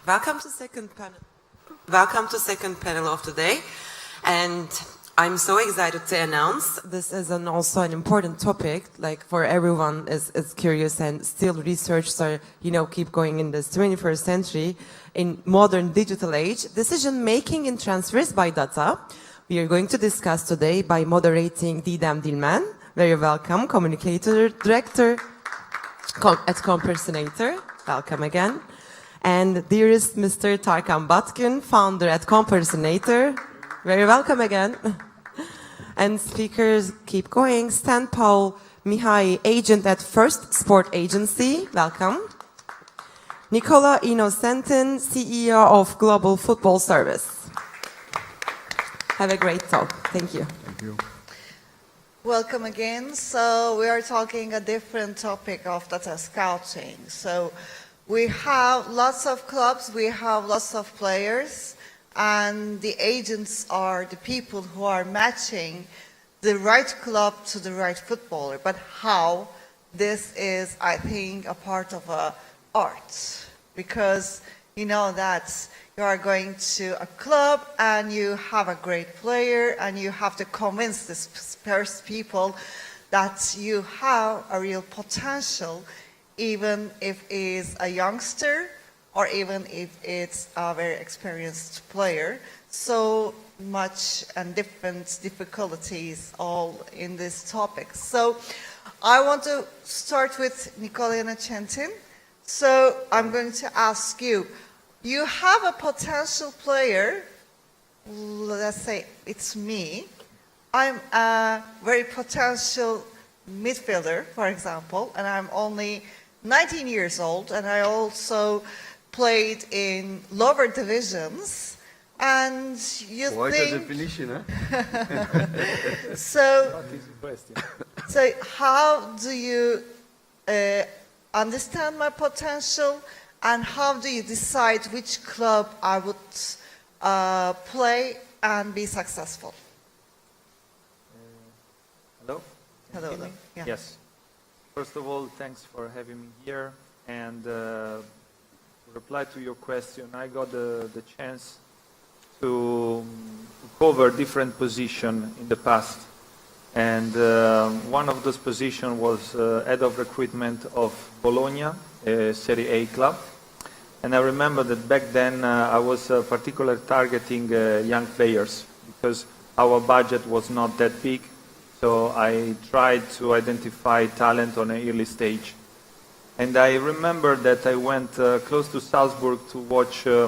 Welcome to second panel. Welcome to second panel of today, and I'm so excited to announce this is also an important topic. Like for everyone is curious, and still researchers are keep going in this 21st century in modern digital age. Decision making in transfers by data. We are going to discuss today by moderating Didem Dilmen. Very welcome, communicator director at Comparisonator. Welcome again. And dearest Mr. Tarkan Batkun, founder at Comparisonator. Very welcome again. And speakers keep going. Stan Paul Mihai, agent at First Sport Agency. Welcome. Nicola Innocentin, CEO of Global Football Service. Have a great talk. Thank you. Thank you. Welcome again. So we are talking a different topic of data scouting. So we have lots of clubs, we have lots of players, and the agents are the people who are matching the right club to the right footballer. But how? This is, I think, a part of an art, because you know that you are going to a club and you have a great player and you have to convince these first people that you have a real potential, even if it's a youngster or even if it's a very experienced player. So much and different difficulties all in this topic. So I want to start with Nicola Innocentin. So I'm going to ask you, you have a potential player, let's say it's me. I'm a very potential midfielder, for example, and I'm only 19 years old, and I also played in lower divisions. And you Quite think... a definition, huh? So how do you understand my potential, and how do you decide which club I would play and be successful? Hello? Hello. Yeah. Yes. First of all, thanks for having me here. And to reply to your question, I got the chance to cover different positions in the past. And one of those positions was head of recruitment of Bologna, a Serie A club. And I remember that back then I was particularly targeting young players because our budget was not that big. So I tried to identify talent on an early stage. And I remember that I went close to Salzburg to watch a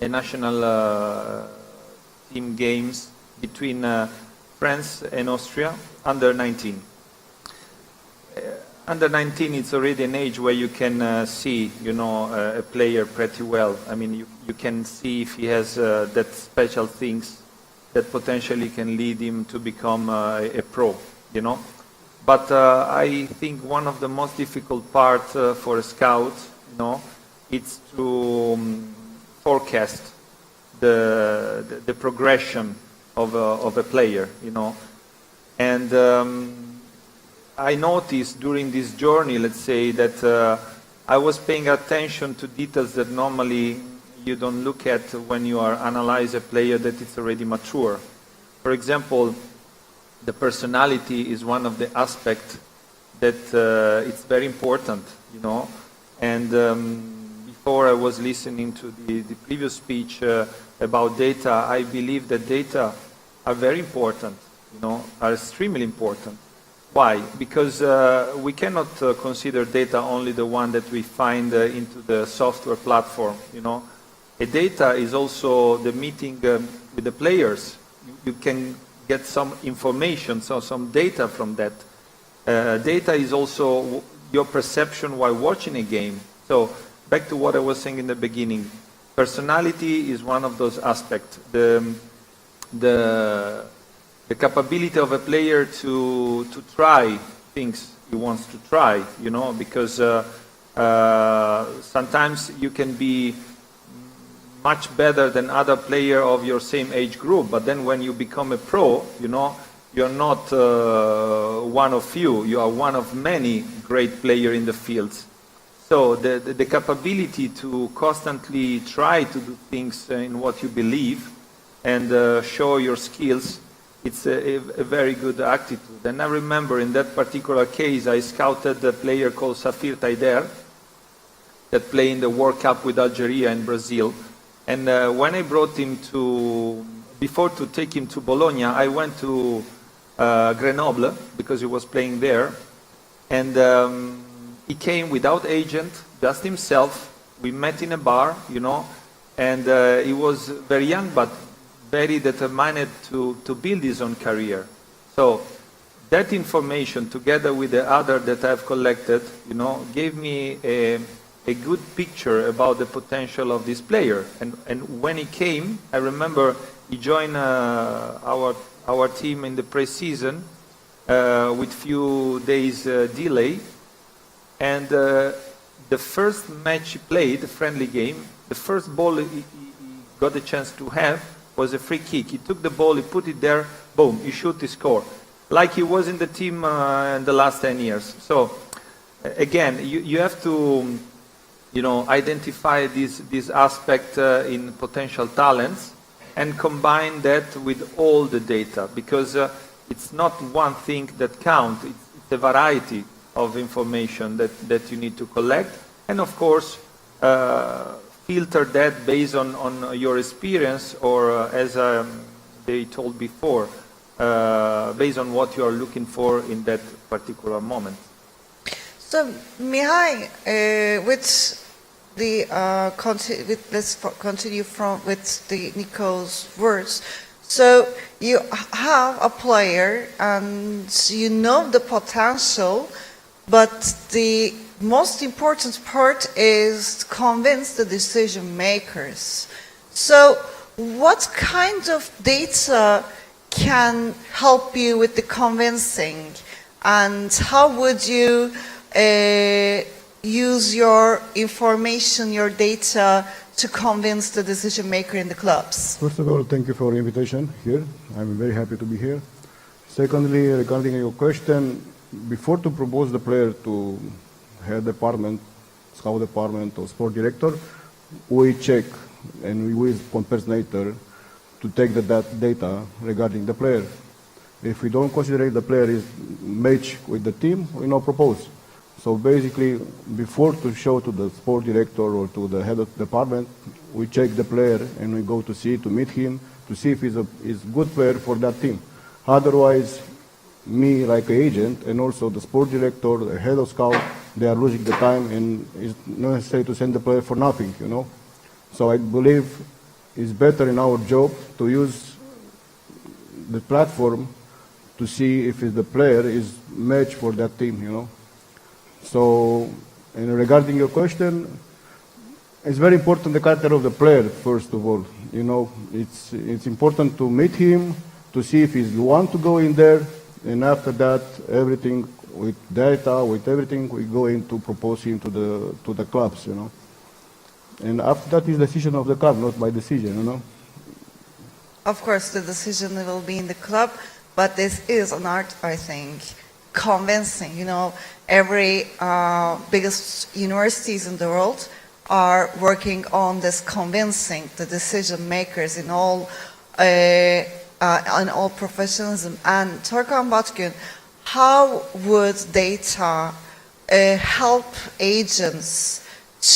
national team games between France and Austria, under 19. Under 19, it's already an age where you can see, a player pretty well. I mean, you can see if he has that special things that potentially can lead him to become a pro, But I think one of the most difficult parts for a scout, it's to forecast the progression of a player, And I noticed during this journey, let's say, that I was paying attention to details that normally you don't look at when you are analyze a player that is already mature. For example, the personality is one of the aspects that it's very important, And before I was listening to the previous speech about data, I believe that data are very important, are extremely important. Why? Because we cannot consider data only the one that we find into the software platform, A data is also the meeting with the players. You can get some information, so some data from that. Data is also your perception while watching a game. So back to what I was saying in the beginning, personality is one of those aspects. The capability of a player to try things he wants to try, because sometimes you can be much better than other player of your same age group, but then when you become a pro, you're not one of few, you are one of many great players in the field. So the capability to constantly try to do things in what you believe and show your skills, it's a very good attitude. And I remember in that particular case, I scouted a player called Safir Taider that played in the World Cup with Algeria and Brazil. And when I brought him before to take him to Bologna, I went to Grenoble because he was playing there. And he came without agent, just himself. We met in a bar, and he was very young but very determined to build his own career. So that information, together with the other that I've collected, gave me a good picture about the potential of this player. And when he came, I remember he joined our team in the pre-season with few days delay. And the first match he played, the friendly game, the first ball he got a chance to have was a free kick. He took the ball, he put it there, boom, he shoot, he score. Like he was in the team in the last 10 years. So, again, you have to, identify this aspect in potential talents and combine that with all the data, because it's not one thing that counts, it's a variety of information that you need to collect, and of course filter that based on your experience, or as they told before, based on what you are looking for in that particular moment. So, Mihai, let's continue with Nico's words. So you have a player and you know the potential, but the most important part is to convince the decision makers. So what kind of data can help you with the convincing, and how would you use your information, your data, to convince the decision maker in the clubs? First of all, thank you for the invitation here. I'm very happy to be here. Secondly, regarding your question, before to propose the player to head department, scout department or sport director, we check and we use Comparisonator to take that data regarding the player. If we don't consider the player is match with the team, we not propose. So basically, before to show to the sport director or to the head of department, we check the player and we go to meet him, to see if he's a good player for that team. Otherwise, me like an agent and also the sport director, the head of scout, they are losing the time, and it's not necessary to send the player for nothing, So I believe it's better in our job to use the platform to see if the player is match for that team, So, and regarding your question, it's very important the character of the player, first of all. It's important to meet him, to see if he want to go in there, and after that, everything with data, with everything, we go in to propose him to the clubs, And after that is decision of the club, not my decision, Of course, the decision will be in the club, but this is an art, I think, convincing. Every biggest universities in the world are working on this convincing the decision makers in all professionalism. And Torkan Batgün, how would data help agents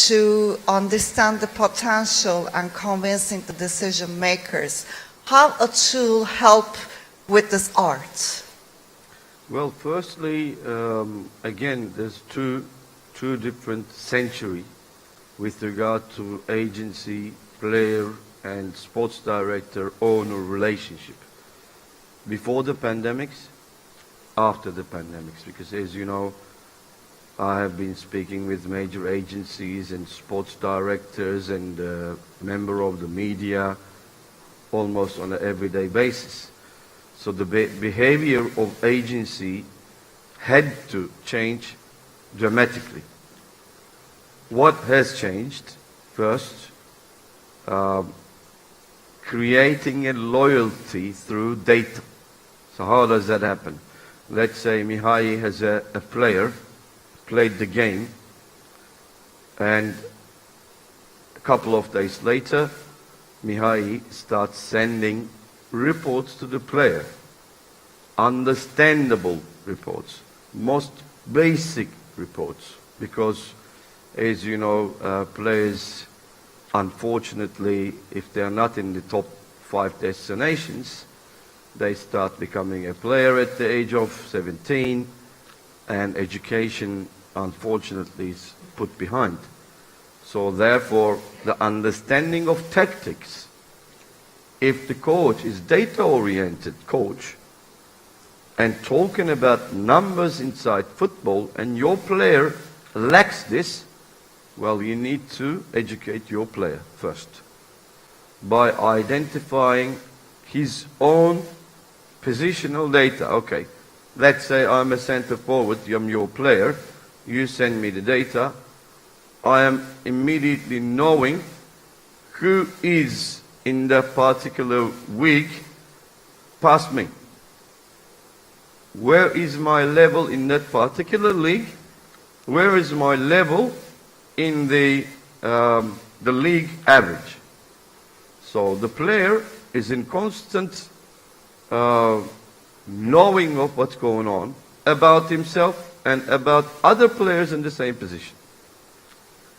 to understand the potential and convincing the decision makers? How a tool help with this art? Well, firstly, again, there's two different centuries with regard to agency, player, and sports director owner relationship. Before the pandemics, after the pandemics, because as you know, I have been speaking with major agencies and sports directors and member of the media almost on an everyday basis. So the behavior of agency had to change dramatically. What has changed? First, creating a loyalty through data. So how does that happen? Let's say Mihai has a player, played the game, And a couple of days later, Mihai starts sending reports to the player. Understandable reports. Most basic reports. Because, as you know, players, unfortunately, if they are not in the top 5 destinations, they start becoming a player at the age of 17, and education, unfortunately, is put behind. So therefore, the understanding of tactics, if the coach is data-oriented coach, and talking about numbers inside football, and your player lacks this, well, you need to educate your player first by identifying his own positional data. Okay, let's say I'm a center forward, I'm your player, you send me the data, I am immediately knowing who is in that particular week past me. Where is my level in that particular league? Where is my level in the league average? So the player is in constant knowing of what's going on about himself and about other players in the same position.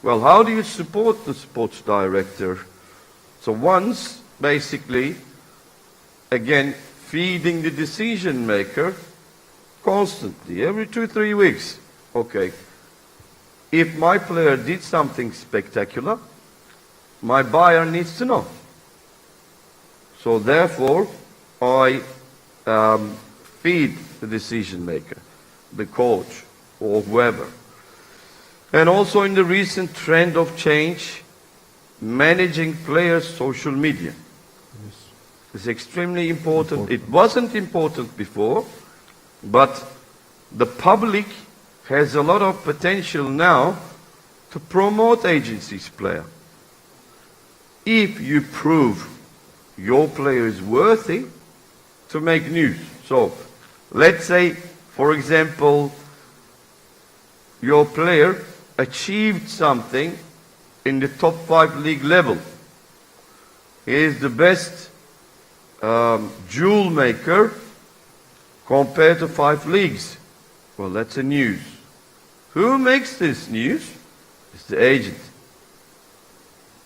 Well, how do you support the sports director? So once, basically, again, feeding the decision maker constantly, every 2-3 weeks. Okay, if my player did something spectacular, my buyer needs to know. So therefore, I feed the decision maker, the coach, or whoever. And also in the recent trend of change, managing players' social media is extremely important. It wasn't important before, but the public has a lot of potential now to promote agencies' player. If you prove your player is worthy to make news. So, let's say, for example, your player achieved something in the top 5 league level. He is the best jewel maker compared to 5 leagues. Well, that's a news. Who makes this news? It's the agent.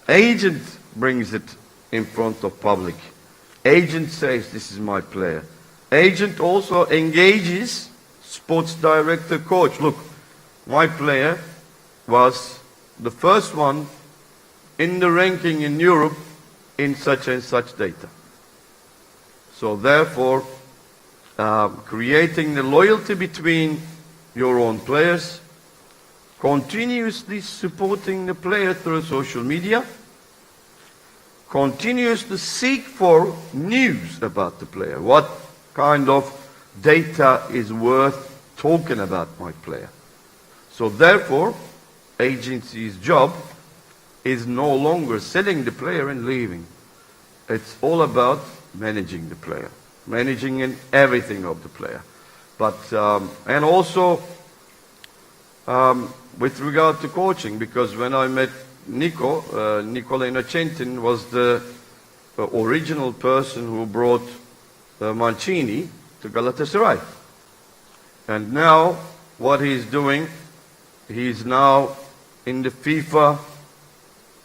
Agent brings it in front of public. Agent says, this is my player. Agent also engages sports director, coach. Look, my player was the first one in the ranking in Europe in such and such data. So therefore, creating the loyalty between your own players, continuously supporting the player through social media, continuously seek for news about the player. What kind of data is worth talking about my player? So therefore, agency's job is no longer selling the player and leaving. It's all about managing the player, managing in everything of the player. But and also with regard to coaching, because when I met Nicola Innocentin was the original person who brought Mancini to Galatasaray. And now what he's doing, he's now in the FIFA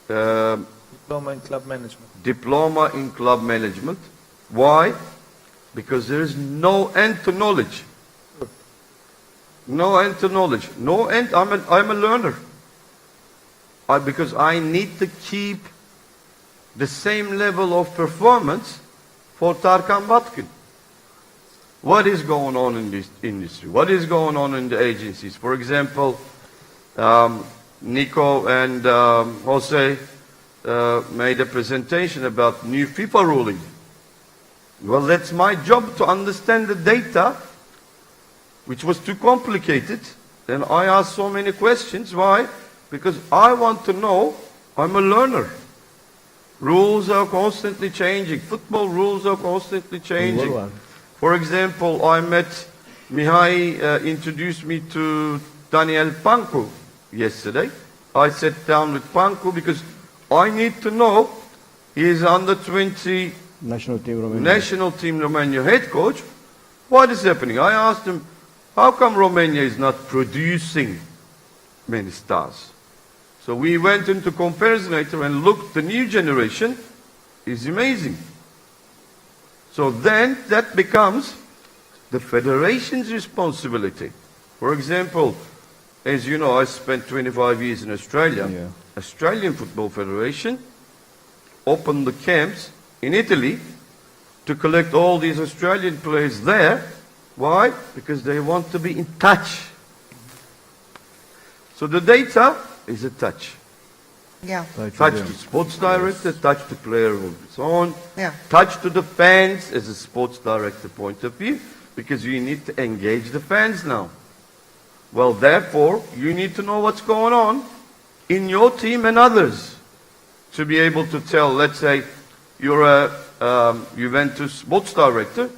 Diploma in club management. Diploma in club management. Why? Because there is no end to knowledge. No end to knowledge. No end. I'm a learner. Because I need to keep the same level of performance for Tarkan Batkin. What is going on in this industry? What is going on in the agencies? For example, Nico and Jose made a presentation about new FIFA ruling. Well, that's my job to understand the data, which was too complicated. Then I asked so many questions. Why? Because I want to know. I'm a learner. Rules are constantly changing. Football rules are constantly changing. For example, I met Mihai, introduced me to Daniel Panko yesterday. I sat down with Panko because I need to know he is under 20 National team Romania. national team Romania head coach. What is happening? I asked him, how come Romania is not producing many stars? So we went into Comparisonator and looked, the new generation is amazing. So then that becomes the federation's responsibility. For example, as you know, I spent 25 years in Australia. Yeah. Australian Football Federation opened the camps in Italy to collect all these Australian players there. Why? Because they want to be in touch. So the data is a touch. Yeah, Touch to sports director, touch to player on its own, yeah, touch to the fans as a sports director point of view, because you need to engage the fans now. Well, therefore, you need to know what's going on in your team and others to be able to tell. Let's say you're a Juventus sports director,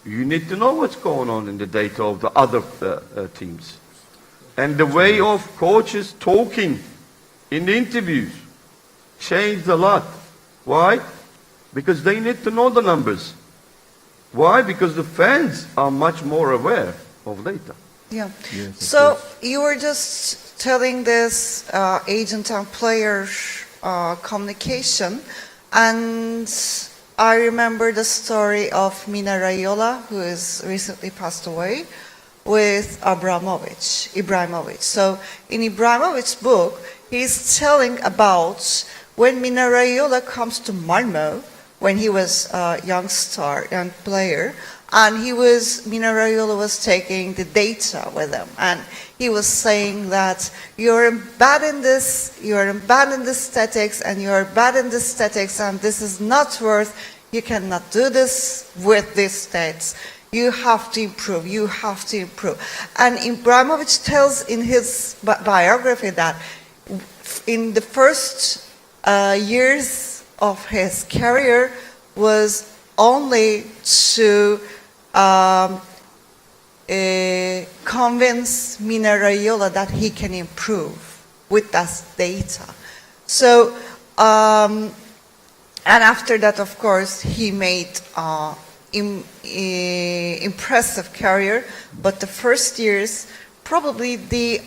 you need to know what's going on in the data of the other teams. And the way of coaches talking in the interviews changed a lot. Why? Because they need to know the numbers. Why? Because the fans are much more aware of data. yeah. Yes, of So you were just telling this agent and player communication, and I remember the story of Mina Raiola, who is recently passed away, with Ibrahimovic. So in Ibrahimovic's book, he's telling about when Mina Raiola comes to Malmö, when he was a young player, and Mina Raiola was taking the data with him, and he was saying that you're bad in this, you're bad in the statics, and you're bad in the statics, and this is not worth, you cannot do this with these stats. You have to improve, you have to improve. And Ibrahimovic tells in his biography that in the first years of his career was only to convince Mina Raiola that he can improve with that data. So, and after that, of course, he made impressive career, but the first years, probably the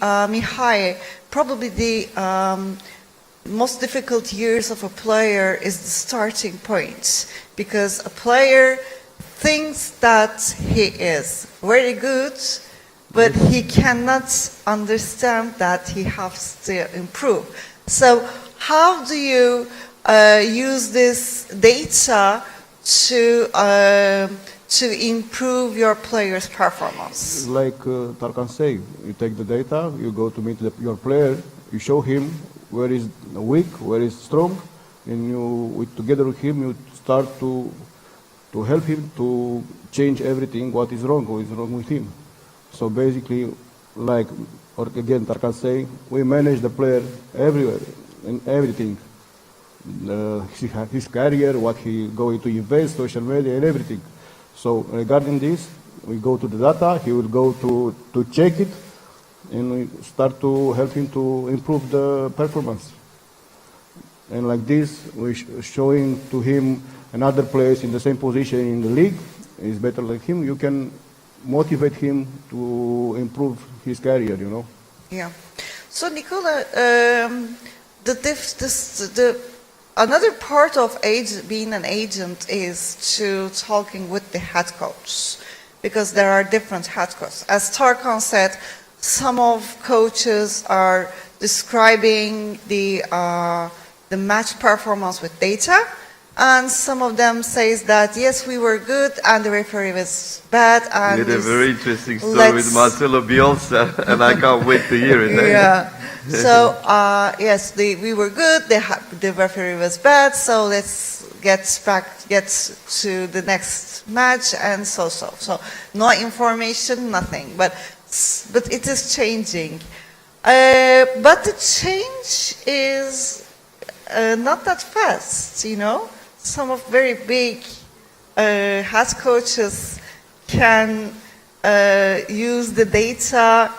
most difficult years of a player is the starting point, because a player thinks that he is very good, but he cannot understand that he has to improve. So how do you use this data to improve your player's performance? Like Tarkan say, you take the data, you go to meet your player, you show him where is weak, where is strong, and together with him, you start to help him to change everything, what is wrong with him. So basically, like, or again, Tarkan say, we manage the player everywhere, in everything. His career, what he going to invest, social media, and everything. So regarding this, we go to the data, he will go to check it, and we start to help him to improve the performance. And like this, we're showing to him another place in the same position in the league, is better like him, you can motivate him to improve his career, you know. Yeah. So Nicola, another part of being an agent is to talking with the head coach, because there are different head coaches. As Tarkan said, some of coaches are describing the match performance with data, and some of them says that yes, we were good and the referee was bad. And We had a very interesting story with Marcelo Bielsa, and I can't wait to hear it. Yeah. So yes, we were good. The referee was bad. So let's get to the next match, and so. So no information, nothing. But it is changing. But the change is not that fast, you know. Some of very big head coaches can use the data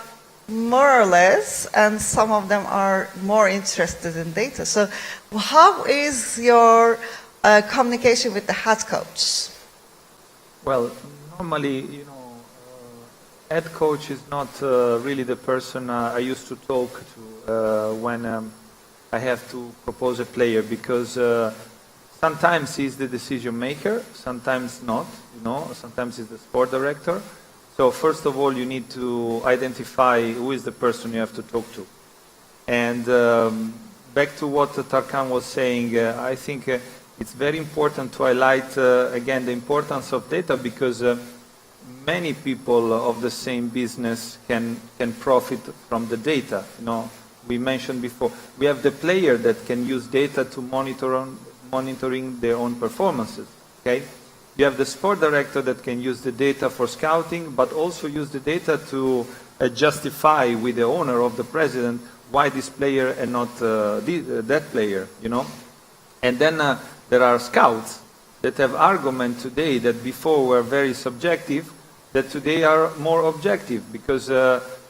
more or less, and some of them are more interested in data. So how is your communication with the head coach? Well, normally, head coach is not really the person I used to talk to when I have to propose a player, because sometimes he's the decision maker, sometimes not, sometimes he's the sport director. So first of all, you need to identify who is the person you have to talk to. And back to what Tarkan was saying, I think it's very important to highlight again the importance of data, because many people of the same business can profit from the data. We mentioned before, we have the player that can use data to monitoring their own performances. Okay, you have the sport director that can use the data for scouting, but also use the data to justify with the owner of the president why this player and not that player. And then there are scouts that have argument today that before were very subjective, that today are more objective, because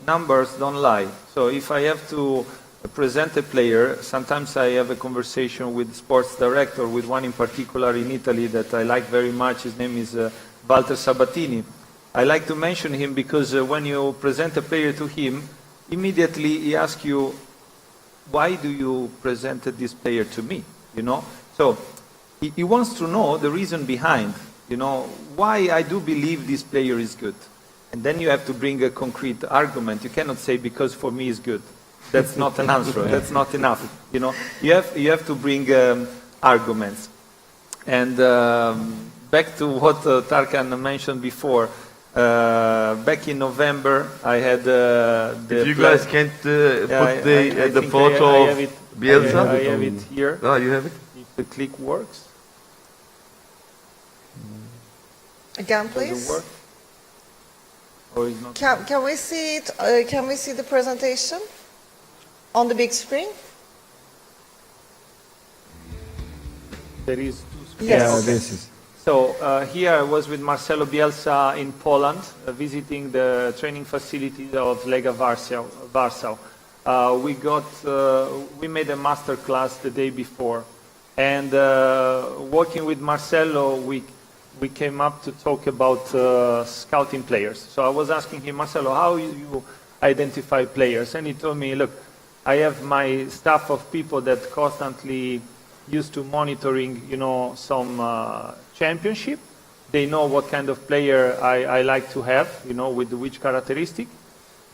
numbers don't lie. So if I have to present a player, sometimes I have a conversation with the sports director, with one in particular in Italy that I like very much. His name is Walter Sabatini. I like to mention him because when you present a player to him, immediately he asks you, why do you present this player to me? So he wants to know the reason behind, why I do believe this player is good. And then you have to bring a concrete argument. You cannot say because for me is good. That's not an answer. That's not enough. You have to bring arguments. And back to what Tarkan mentioned before. Back in November, I had the. If you guys can't put the photo of Bielsa, I have it here. Oh, you have it. If the click works. Again, Does it please. work? Or is not? Can we see it? Can we see the presentation on the big screen? There is two screens. Yes. Yeah, Okay. this is. So here I was with Marcelo Bielsa in Poland, visiting the training facilities of Lega Warsaw. We made a master class the day before, and working with Marcelo, we came up to talk about scouting players. So I was asking him, Marcelo, how you identify players? And he told me, look, I have my staff of people that constantly used to monitoring, some championship. They know what kind of player I like to have, with which characteristic.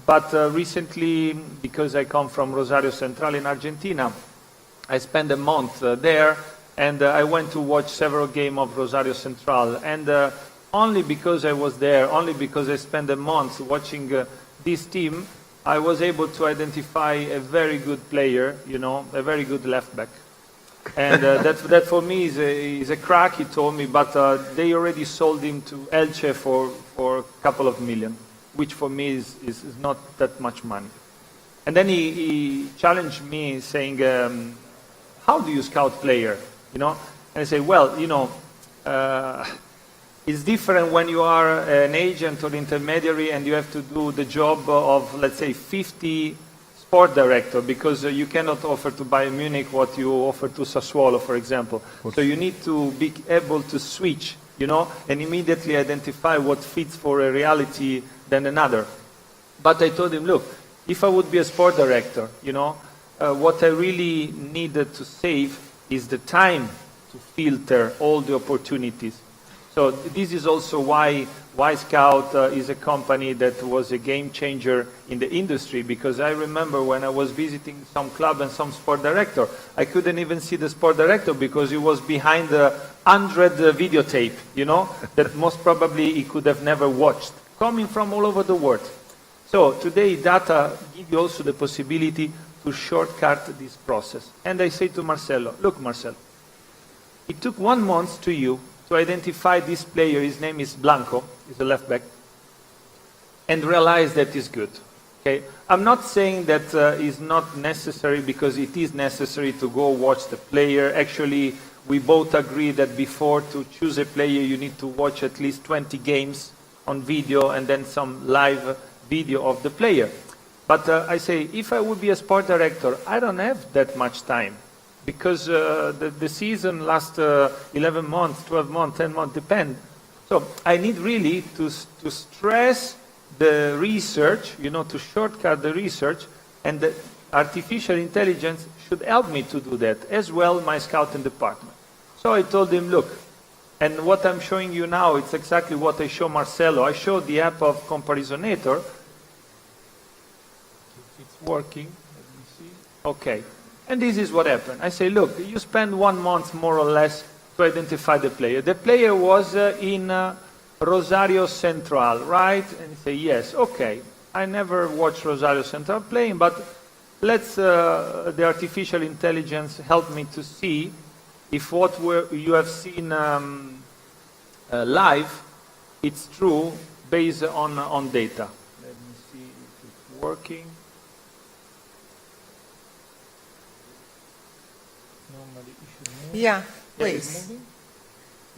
But recently, because I come from Rosario Central in Argentina, I spent a month there, and I went to watch several games of Rosario Central. And only because I was there, only because I spent a month watching this team, I was able to identify a very good player, a very good left back. And that for me is a crack, he told me, but they already sold him to Elche for a couple of million, which for me is not that much money. And then he challenged me saying, how do you scout player? And I say, well, it's different when you are an agent or intermediary and you have to do the job of, let's say, 50 sport director, because you cannot offer to Bayern Munich what you offer to Sassuolo, for example. So you need to be able to switch, and immediately identify what fits for a reality than another. But I told him, look, if I would be a sport director, what I really needed to save is the time to filter all the opportunities. So this is also why Scout is a company that was a game changer in the industry, because I remember when I was visiting some club and some sport director, I couldn't even see the sport director because he was behind the 100 videotape, that most probably he could have never watched, coming from all over the world. So today data give you also the possibility to shortcut this process. And I say to Marcelo, look Marcelo, it took 1 month to you to identify this player, his name is Blanco, he's a left back, and realize that he's good. Okay? I'm not saying that it's not necessary, because it is necessary to go watch the player. Actually, we both agree that before to choose a player, you need to watch at least 20 games on video and then some live video of the player. But I say, if I would be a sport director, I don't have that much time because the season lasts 11 months, 12 months, 10 months, depend. So I need really to stress the research, to shortcut the research, and the artificial intelligence should help me to do that, as well my scouting department. So I told him, look, and what I'm showing you now, it's exactly what I show Marcelo. I showed the app of Comparisonator. It's working. Let me see. Okay. And this is what happened. I say, look, you spend 1 month more or less to identify the player. The player was in Rosario Central, right? And you say, yes, okay. I never watched Rosario Central playing, but let's the artificial intelligence help me to see if what you have seen live, it's true based on data. Let me see if it's working. Normally it should move. Yeah, Yeah, it's please. moving?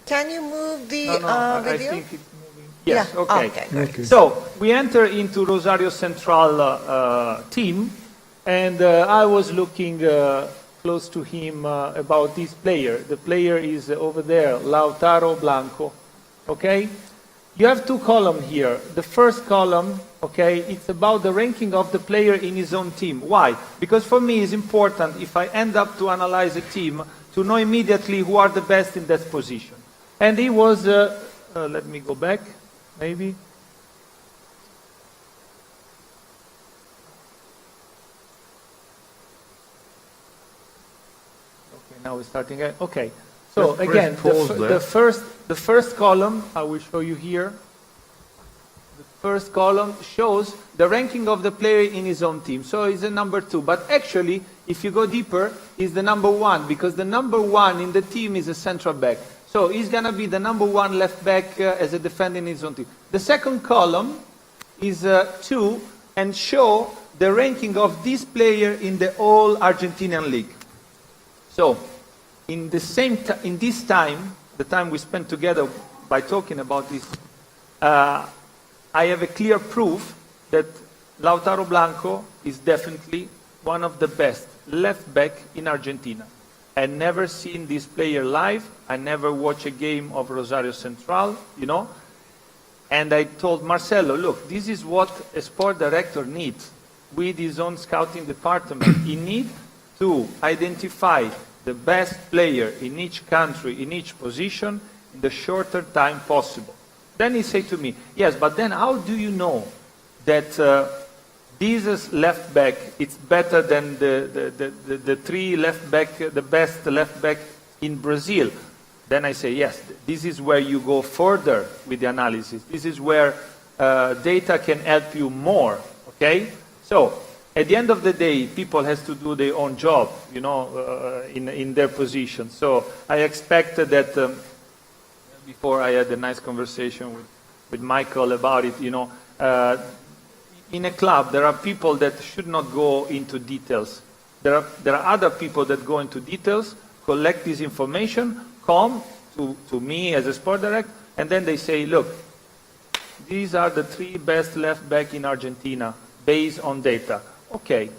Can you move the I video? think it's moving. Yes, Yeah. okay. Okay, great. Okay. So we enter into Rosario Central team, and I was looking close to him about this player. The player is over there, Lautaro Blanco. Okay? You have 2 columns here. The first column, okay, it's about the ranking of the player in his own team. Why? Because for me it's important, if I end up to analyze a team, to know immediately who are the best in that position. And he was, let me go back, maybe. Now we're starting again. Okay. So Just again, press pause the first column, I will show you here. The first column shows the ranking of the player in his own team. So he's a number 2. But actually, if you go deeper, he's the number 1 because the number 1 in the team is a central back. So he's going to be the number 1 left back as a defender in his own team. The second column is 2 and show the ranking of this player in the whole Argentinian league. So, in this time, the time we spent together by talking about this, I have a clear proof that Lautaro Blanco is definitely one of the best left back in Argentina. I never seen this player live. I never watched a game of Rosario Central, And I told Marcelo, look, this is what a sport director needs with his own scouting department. He needs to identify the best player in each country, in each position, in the shorter time possible. Then he said to me, yes, but then how do you know that this left back is better than the 3 left back, the best left back in Brazil? Then I say, yes, this is where you go further with the analysis. This is where data can help you more, okay? So, at the end of the day, people has to do their own job, in their position. So I expected that before I had a nice conversation with Michael about it, in a club, there are people that should not go into details. There are other people that go into details, collect this information, come to me as a sport director, and then they say, look, these are the 3 best left back in Argentina based on data. Okay,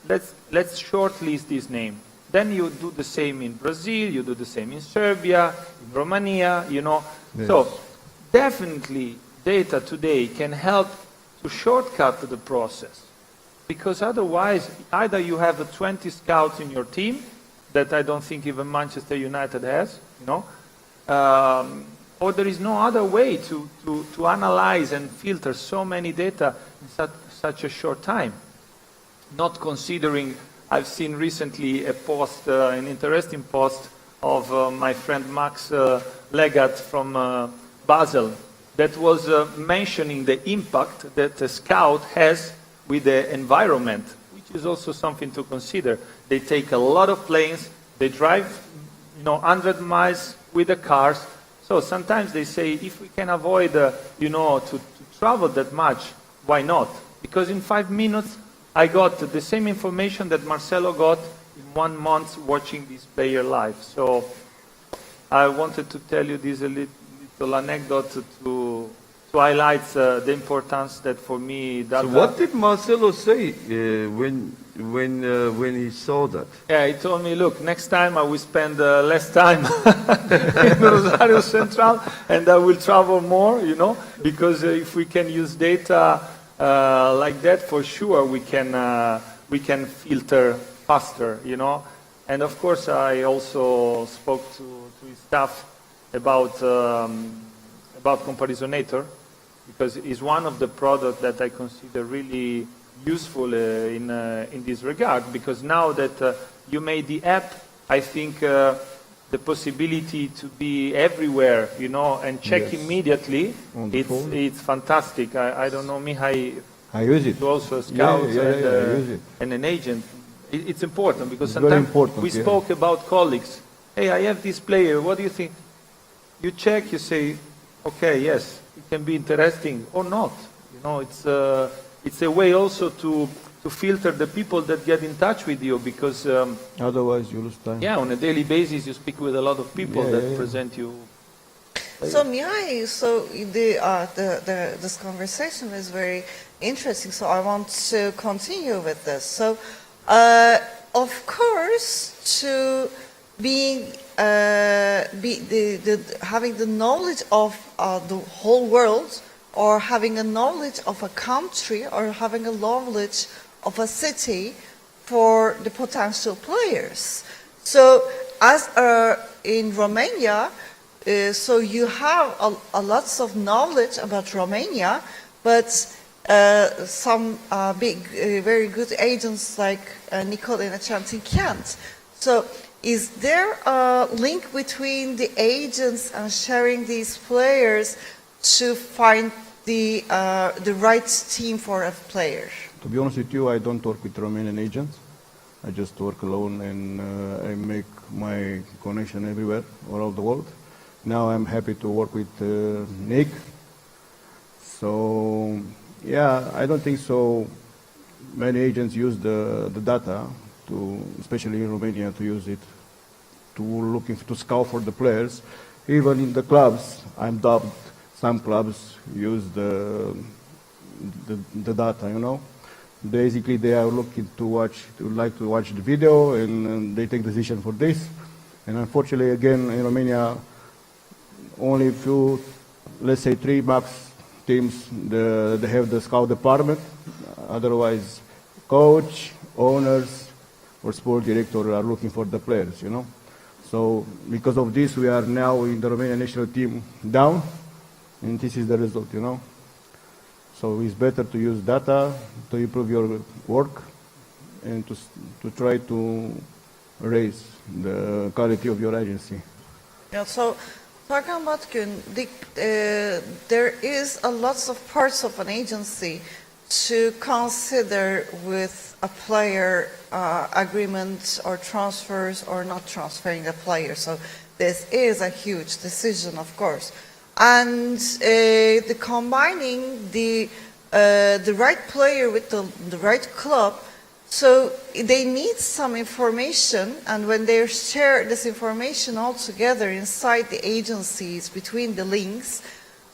let's shortlist this name. Then you do the same in Brazil, you do the same in Serbia, in Romania, Yes. So definitely data today can help to shortcut the process. Because otherwise, either you have 20 scouts in your team, that I don't think even Manchester United has, or there is no other way to analyze and filter so many data in such a short time. Not considering, I've seen recently a post, an interesting post of my friend Max Legat from Basel that was mentioning the impact that a scout has with the environment, which is also something to consider. They take a lot of planes, they drive 100 miles with the cars. So sometimes they say, if we can avoid, to travel that much, why not? Because in 5 minutes, I got the same information that Marcelo got in 1 month watching this player live. So I wanted to tell you this little anecdote to highlight the importance that for me that. So what did Marcelo say when he saw that? Yeah, he told me, look, next time I will spend less time in Rosario Central and I will travel more, you know, because if we can use data like that, for sure we can filter faster, you know. And of course, I also spoke to his staff about Comparisonator, because it's one of the products that I consider really useful in this regard, because now that you made the app, I think the possibility to be everywhere, you know, and check Yes. immediately, On the phone. it's fantastic. I don't know, Mihai, I use it. you also a scout I use it. and an agent. It's important, because It's very sometimes important, we yeah. spoke about colleagues. Hey, I have this player, what do you think? You check, you say, okay, yes, it can be interesting or not. You know, it's a way also to filter the people that get in touch with you, because Otherwise, you lose time. yeah, on a daily basis you speak with a lot of people Yeah, that yeah, yeah. present you. So Mihai, this conversation is very interesting. So I want to continue with this. So, of course, to having the knowledge of the whole world, or having a knowledge of a country, or having a knowledge of a city for the potential players. So, as in Romania. So you have a lots of knowledge about Romania, but some very good agents like Nicole and Achanti can't. So is there a link between the agents and sharing these players to find the right team for a player? To be honest with you, I don't work with Romanian agents. I just work alone, and I make my connection everywhere, around the world. Now I'm happy to work with Nick. So, yeah, I don't think so many agents use the data, especially in Romania, to use it to scout for the players. Even in the clubs, I'm dubbed, some clubs use the data, you know. Basically, they are looking like to watch the video, and they take decision for this. And unfortunately, again, in Romania, only a few, let's say 3 max teams, they have the scout department. Otherwise, coach, owners, or sport director are looking for the players, you know. So because of this, we are now in the Romanian national team down, and this is the result, you know. So it's better to use data to improve your work and to try to raise the quality of your agency. Yeah, so talking about Gün, there is a lots of parts of an agency to consider with a player agreement or transfers or not transferring a player. So this is a huge decision, of course. And the combining the right player with the right club, so they need some information, and when they share this information all together inside the agencies, between the links,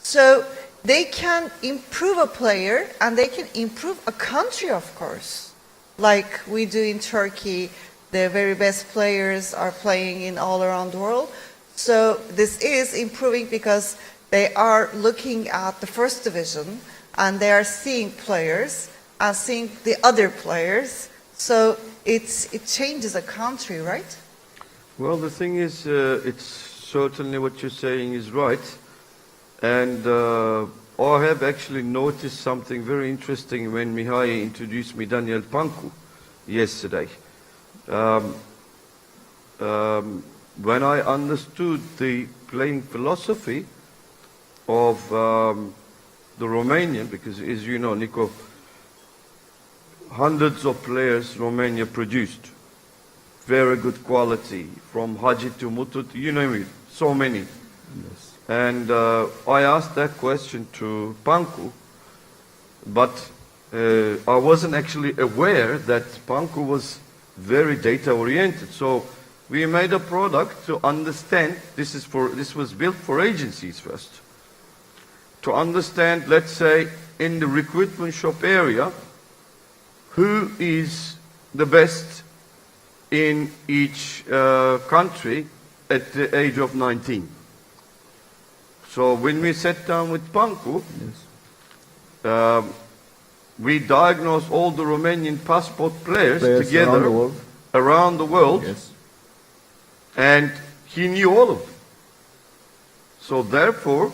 so they can improve a player and they can improve a country, of course. Like we do in Turkey, the very best players are playing in all around the world. So this is improving because they are looking at the first division and they are seeing players and seeing the other players. So it changes a country, right? Well, the thing is, it's certainly what you're saying is right. And I have actually noticed something very interesting when Mihai introduced me Daniel Pancu yesterday. When I understood the playing philosophy of the Romanian, because as you know, Nico, hundreds of players Romania produced, very good quality, from Hagi to Mutut, you name it, so many. Yes. And I asked that question to Pancu, but I wasn't actually aware that Pancu was very data oriented. So we made a product to understand this was built for agencies first. to understand, let's say, in the recruitment shop area, who is the best in each country at the age of 19. So when we sat down with Panku, we diagnosed all the Romanian passport players together around the world, Yes. and he knew all of them. So therefore,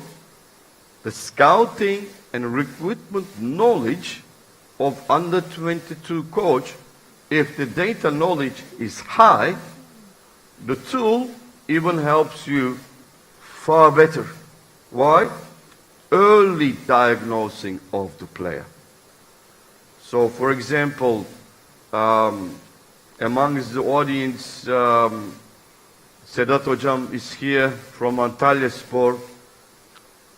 the scouting and recruitment knowledge of under 22 coach, if the data knowledge is high, the tool even helps you far better. Why? Early diagnosing of the player. So, for example, amongst the audience, Sedat Hocam is here from Antalya Spor.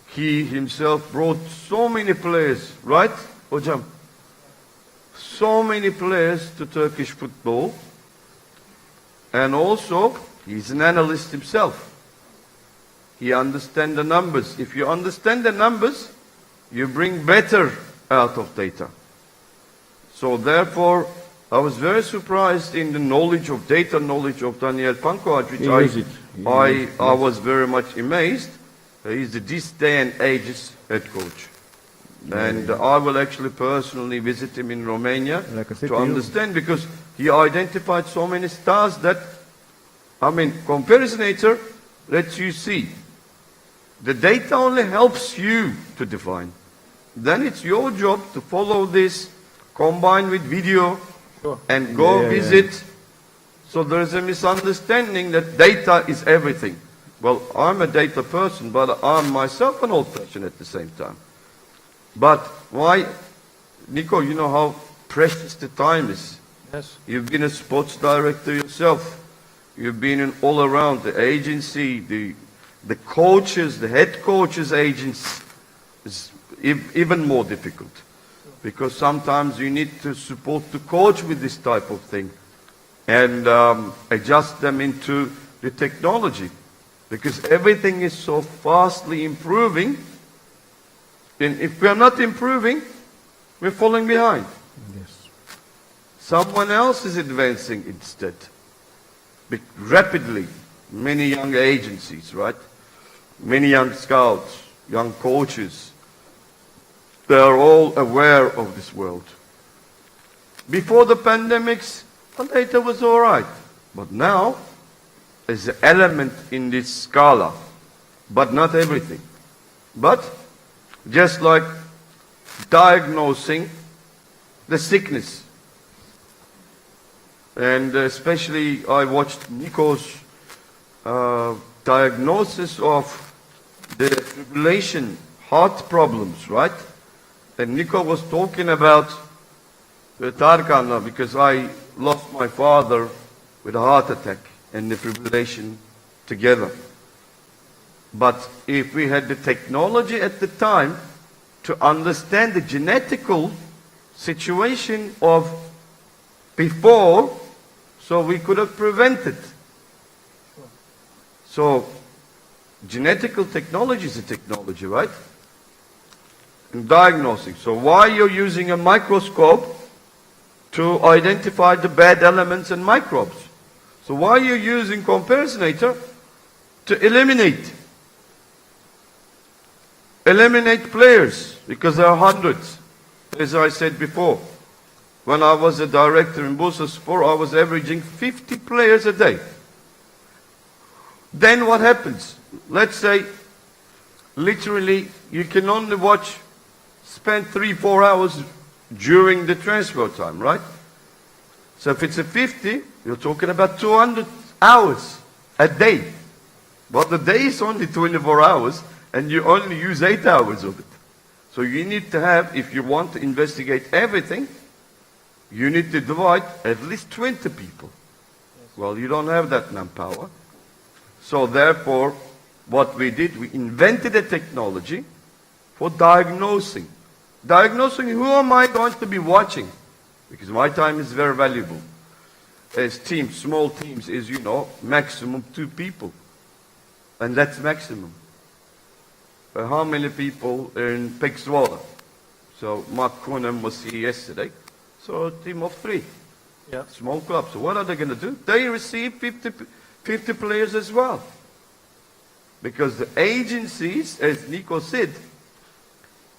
He himself brought so many players, right, Hocam? So many players to Turkish football. And also, he's an analyst himself. He understands the numbers. If you understand the numbers, you bring better out of data. So therefore, I was very surprised in the knowledge of data knowledge of Daniel Pankovic, which I was very much amazed. He's this day and age's head coach. And I will actually personally visit him in Romania to understand, because he identified so many stars that, I mean, Comparisonator lets you see. The data only helps you to define. Then it's your job to follow this, combine with video, and go visit. So there's a misunderstanding that data is everything. Well, I'm a data person, but I'm myself an old person at the same time. But why, Nico, you know how precious the time is. Yes. You've been a sports director yourself. You've been in all around the agency, the coaches, the head coaches' agents is even more difficult. Because sometimes you need to support the coach with this type of thing and adjust them into the technology. Because everything is so fastly improving. And if we are not improving, we're falling behind. Yes. Someone else is advancing instead. Rapidly. Many young agencies, right? Many young scouts, young coaches. They are all aware of this world. Before the pandemics, the data was all right. But now, there's an element in this scala, but not everything. But just like diagnosing the sickness. And especially I watched Nico's diagnosis of the fibrillation, heart problems, right? And Nico was talking about Tarkan'la, because I lost my father with a heart attack and the fibrillation together. But if we had the technology at the time to understand the genetical situation of before, so we could have prevented. So, genetical technology is a technology, right? In diagnosing. So why you're using a microscope to identify the bad elements and microbes? So why you're using Comparisonator to eliminate players, because there are hundreds. As I said before, when I was a director in Bursaspor, I was averaging 50 players a day. Then what happens? Let's say, literally, you can only spend 3-4 hours during the transfer time, right? So if it's a 50, you're talking about 200 hours a day. But the day is only 24 hours, and you only use 8 hours of it. So you need to have, if you want to investigate everything, you need to divide at least 20 people. Well, you don't have that manpower. So therefore, what we did, we invented a technology for diagnosing. Diagnosing who am I going to be watching? Because my time is very valuable. As teams, small teams, is, you know, maximum 2 people. And that's maximum. how many people in Pixwater. So Mark Cunham was here yesterday. So a team of 3. Yeah. Small club. So what are they going to do? They receive 50 players as well. Because the agencies, as Nico said,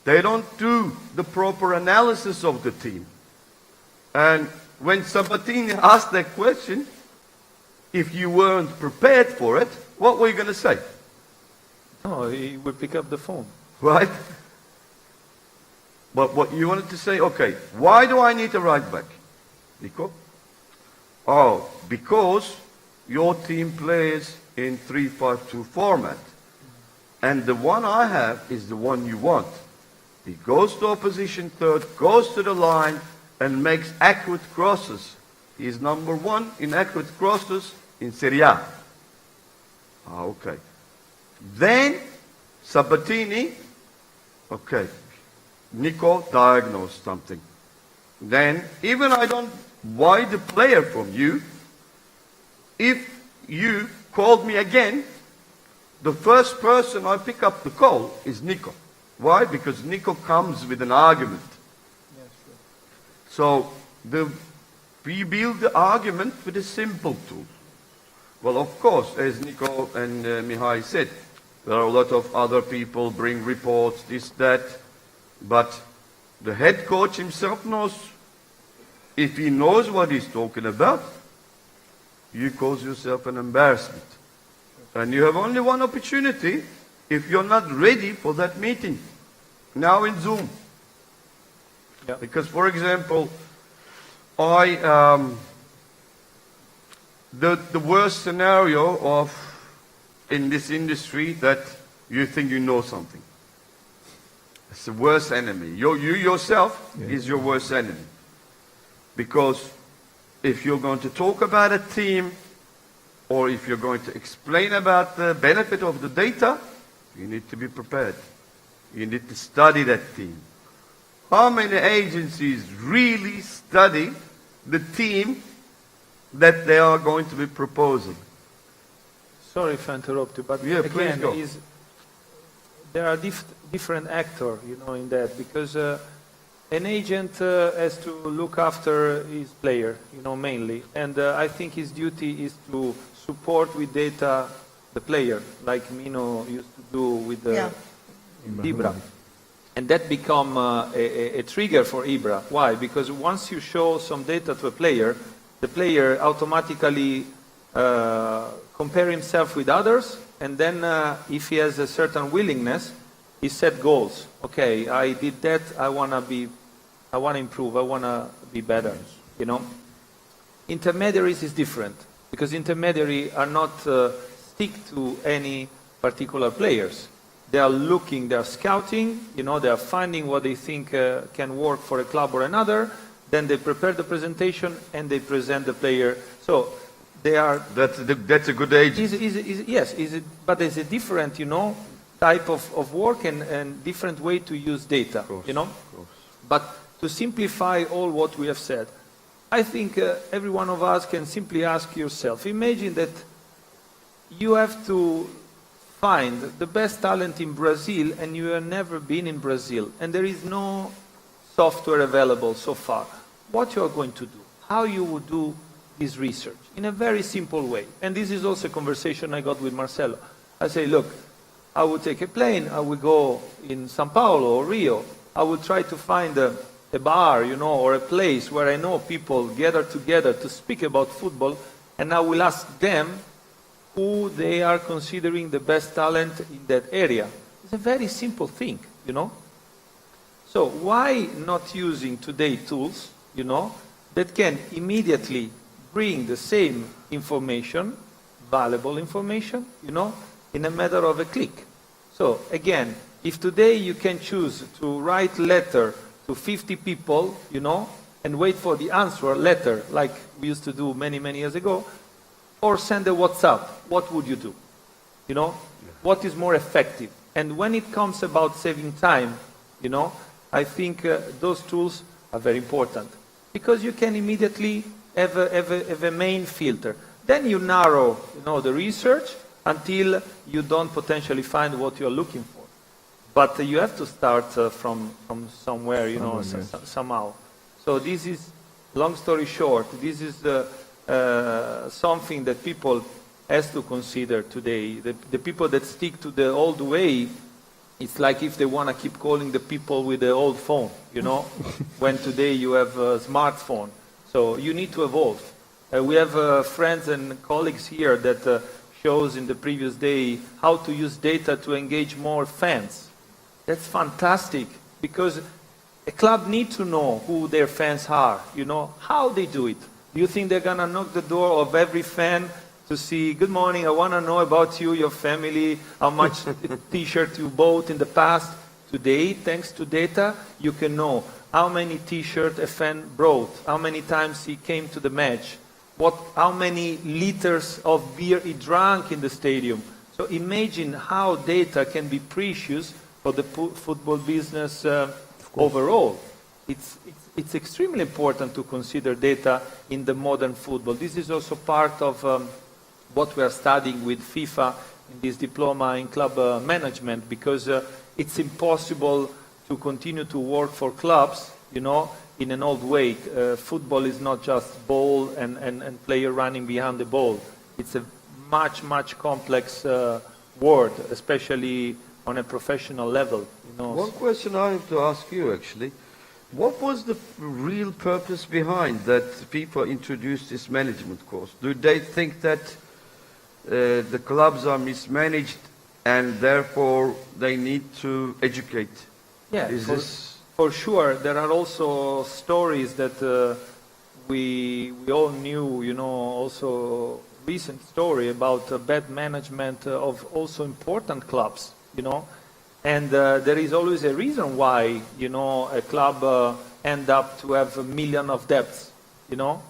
they don't do the proper analysis of the team. And when Sabatini asked that question, if you weren't prepared for it, what were you going to say? No, he would pick up the phone. Right? But what you wanted to say, okay, why do I need a right back? Nico? Oh, because your team plays in 3-5-2 format. And the one I have is the one you want. He goes to opposition third, goes to the line, and makes accurate crosses. He is number 1 in accurate crosses in Serie A. Ah, okay. Then, Sabatini, okay, Nico diagnosed something. Then, even I don't buy the player from you, if you called me again, the first person I pick up the call is Nico. Why? Because Nico comes with an argument. Yes, sure. So we build the argument with a simple tool. Well, of course, as Nico and Mihai said, there are a lot of other people bring reports, this, that, but the head coach himself knows. If he knows what he's talking about, you cause yourself an embarrassment. And you have only one opportunity if you're not ready for that meeting. Now in Zoom. Yeah. Because, for example, the worst scenario of in this industry that you think you know something. It's the worst enemy. You yourself is your worst enemy. Because if you're going to talk about a team or if you're going to explain about the benefit of the data, you need to be prepared. You need to study that team. How many agencies really study the team that they are going to be proposing? Sorry if I interrupt you, but Yeah, please again, go. there are different actors, in that, because an agent has to look after his player, mainly, and I think his duty is to support with data the player, like Mino used to do with Ibra. And that become a trigger for Ibra. Why? Because once you show some data to a player, the player automatically compare himself with others, and then if he has a certain willingness, he set goals. Okay, I did that. I want to improve. I want to be better. Intermediaries is different because intermediaries are not stick to any particular players. They are looking, they are scouting, they are finding what they think can work for a club or another. Then they prepare the presentation and they present the player. So they are. That's a good agent. Yes, but there's a different, type of work and different way to use data, Of course. But to simplify all what we have said, I think every one of us can simply ask yourself, imagine that you have to find the best talent in Brazil and you have never been in Brazil and there is no software available so far. What you are going to do? How you would do this research? In a very simple way. And this is also a conversation I got with Marcelo. I say, look, I would take a plane, I would go in São Paulo or Rio, I would try to find a bar, or a place where I know people gather together to speak about football, and I will ask them who they are considering the best talent in that area. It's a very simple thing, So why not using today tools, that can immediately bring the same information, valuable information, in a matter of a click. So again, if today you can choose to write letter to 50 people, and wait for the answer letter, like we used to do many, many years ago, or send a WhatsApp, what would you do? What is more effective? And when it comes about saving time, I think those tools are very important because you can immediately have a main filter. Then you narrow, the research until you don't potentially find what you're looking for. But you have to start from somewhere, you know, Somewhere, yes. somehow. So this is, long story short, this is something that people has to consider today. The people that stick to the old way, it's like if they want to keep calling the people with the old phone, you know, when today you have a smartphone. So you need to evolve. We have friends and colleagues here that shows in the previous day how to use data to engage more fans. That's fantastic, because a club needs to know who their fans are, you know, how they do it. Do you think they're going to knock the door of every fan to see, good morning, I want to know about you, your family, how much t-shirt you bought in the past? Today, thanks to data, you can know how many t-shirts a fan brought, how many times he came to the match, how many liters of beer he drank in the stadium. So imagine how data can be precious for the football business overall. It's extremely important to consider data in the modern football. This is also part of what we are studying with FIFA in this diploma in club management, because it's impossible to continue to work for clubs, you know, in an old way. Football is not just ball and player running behind the ball. It's a much, much complex world, especially on a professional level. You know. One question I have to ask you, actually. What was the real purpose behind that FIFA introduced this management course? Do they think that the clubs are mismanaged and therefore they need to educate? Yeah, Is this... for sure. There are also stories that we all knew, you know, also recent story about bad management of also important clubs, you know. And there is always a reason why, you know, a club end up to have a million of debts, you know.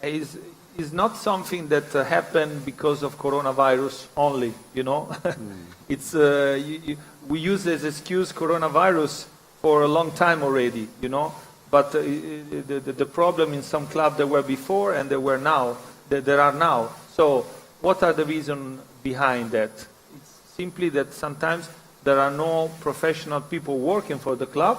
Is not something that happened because of coronavirus only, you know. It's we use as excuse coronavirus for a long time already, you know. But the problem in some clubs there were before and there were now, there are now. So what are the reasons behind that? It's simply that sometimes there are no professional people working for the club.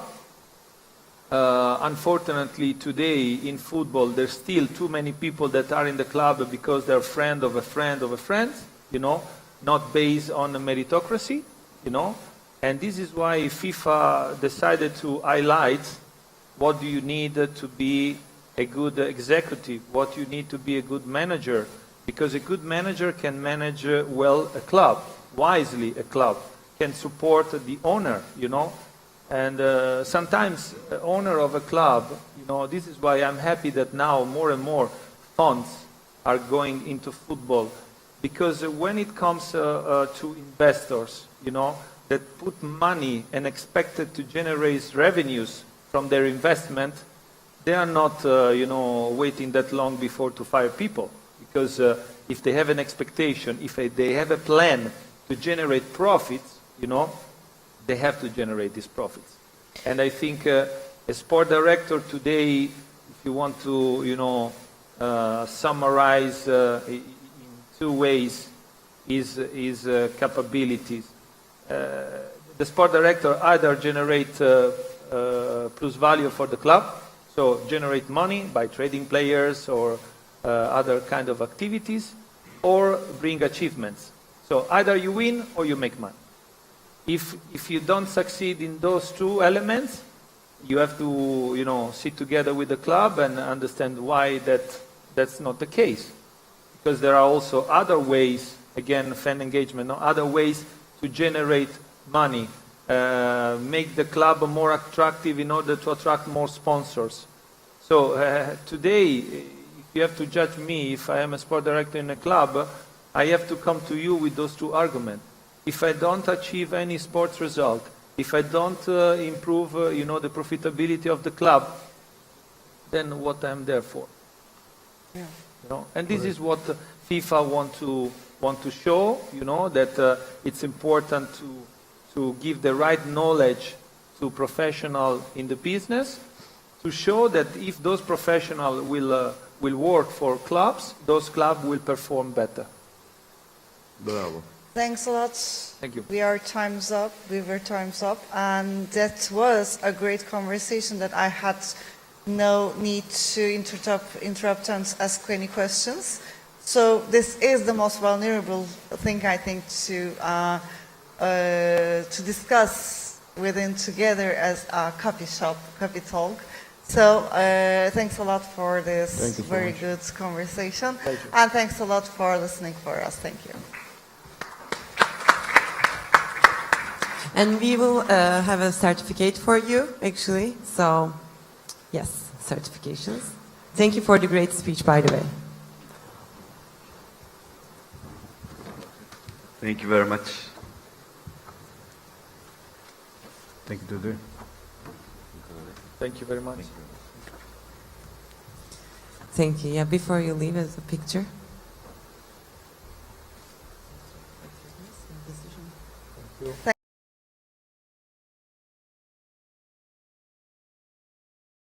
Unfortunately, today in football, there's still too many people that are in the club because they're a friend of a friend of a friend, you know, not based on a meritocracy, you know. And this is why FIFA decided to highlight what do you need to be a good executive, what you need to be a good manager, because a good manager can manage well a club, wisely a club, can support the owner, you know. And sometimes the owner of a club, you know, this is why I'm happy that now more and more funds are going into football, because when it comes to investors, you know, that put money and expected to generate revenues from their investment, they are not, you know, waiting that long before to fire people, because if they have an expectation, if they have a plan to generate profits, you know, they have to generate these profits. And I think a sport director today, if you want to, you know, summarize in two ways his capabilities. The sport director either generate plus value for the club, so generate money by trading players or other kind of activities, or bring achievements. So either you win or you make money. If you don't succeed in those two elements, you have to, you know, sit together with the club and understand why that's not the case. Because there are also other ways, again, fan engagement, no? Other ways to generate money, make the club more attractive in order to attract more sponsors. So today, if you have to judge me, if I am a sport director in a club, I have to come to you with those two arguments. If I don't achieve any sports result, if I don't improve, you know, the profitability of the club, then what I'm there for? Yeah. You know? And this is what FIFA want to show, you know, that it's important to give the right knowledge to professionals in the business, to show that if those professionals will work for clubs, those clubs will perform better. Bravo. Thanks a lot. Thank you. We were time's up, and that was a great conversation that I had no need to interrupt and ask any questions. So this is the most vulnerable thing, I think, to discuss within together as a coffee shop, coffee talk. So thanks a lot for this Thank you so very much. good conversation. Thank you. And thanks a lot for listening for us. Thank you. And we will have a certificate for you, actually. So, yes, certifications. Thank you for the great speech, by the way. Thank you very much. Thank you, Dede. Thank you very much. Thank you. Yeah, before you leave, as a picture. Thank